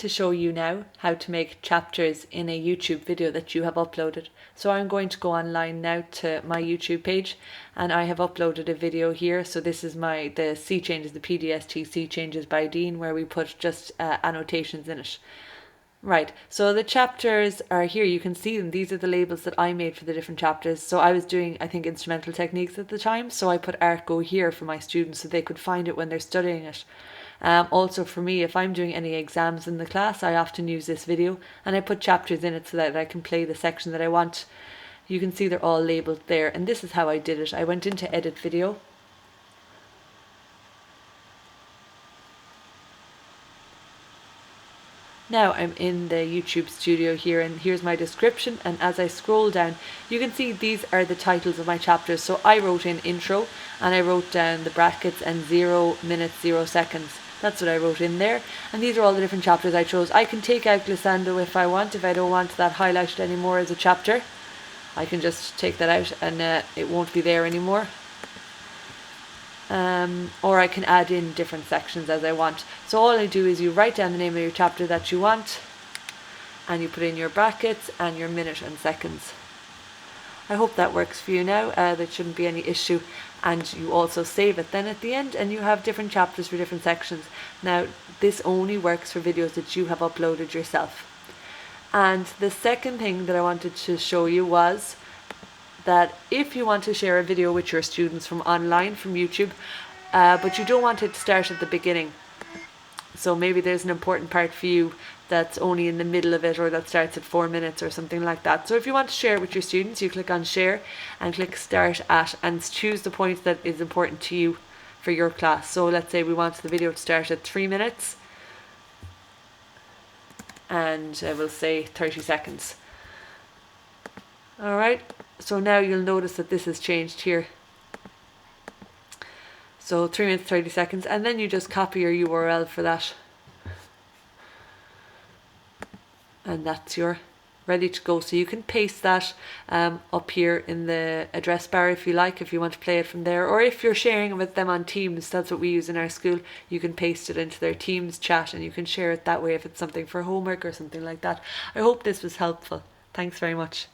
to show you now how to make chapters in a YouTube video that you have uploaded. So I'm going to go online now to my YouTube page, and I have uploaded a video here. So this is the sea changes, the PDST sea changes by Dean, where we put just annotations in it. Right, so the chapters are here. You can see them. These are the labels that I made for the different chapters. So I was doing, I think, instrumental techniques at the time. So I put Art Go here for my students so they could find it when they're studying it. Also for me, if I'm doing any exams in the class, I often use this video and I put chapters in it so that I can play the section that I want. You can see they're all labeled there, and this is how I did it. I went into edit video. Now I'm in the YouTube studio here, and here's my description, and as I scroll down you can see these are the titles of my chapters. So I wrote in intro and I wrote down the brackets and 0 minutes 0 seconds. That's what I wrote in there, and these are all the different chapters I chose. I can take out glissando if I want. If I don't want that highlighted anymore as a chapter, I can just take that out and it won't be there anymore. Or I can add in different sections as I want. So all I do is you write down the name of your chapter that you want, and you put in your brackets and your minute and seconds. I hope that works for you now. There shouldn't be any issue. And you also save it then at the end, and you have different chapters for different sections. Now this only works for videos that you have uploaded yourself. And the second thing that I wanted to show you was that if you want to share a video with your students from online, from YouTube, but you don't want it to start at the beginning. So maybe there's an important part for you that's only in the middle of it, or that starts at 4 minutes or something like that. So if you want to share it with your students, you click on share and click start at, and choose the point that is important to you for your class. So let's say we want the video to start at 3 minutes, and we'll say 30 seconds. Alright, so now you'll notice that this has changed here. So 3 minutes 30 seconds, and then you just copy your URL for that. And that's your ready to go. So you can paste that up here in the address bar if you like, if you want to play it from there, or if you're sharing it with them on Teams. That's what we use in our school. You can paste it into their Teams chat and you can share it that way if it's something for homework or something like that. I hope this was helpful. Thanks very much.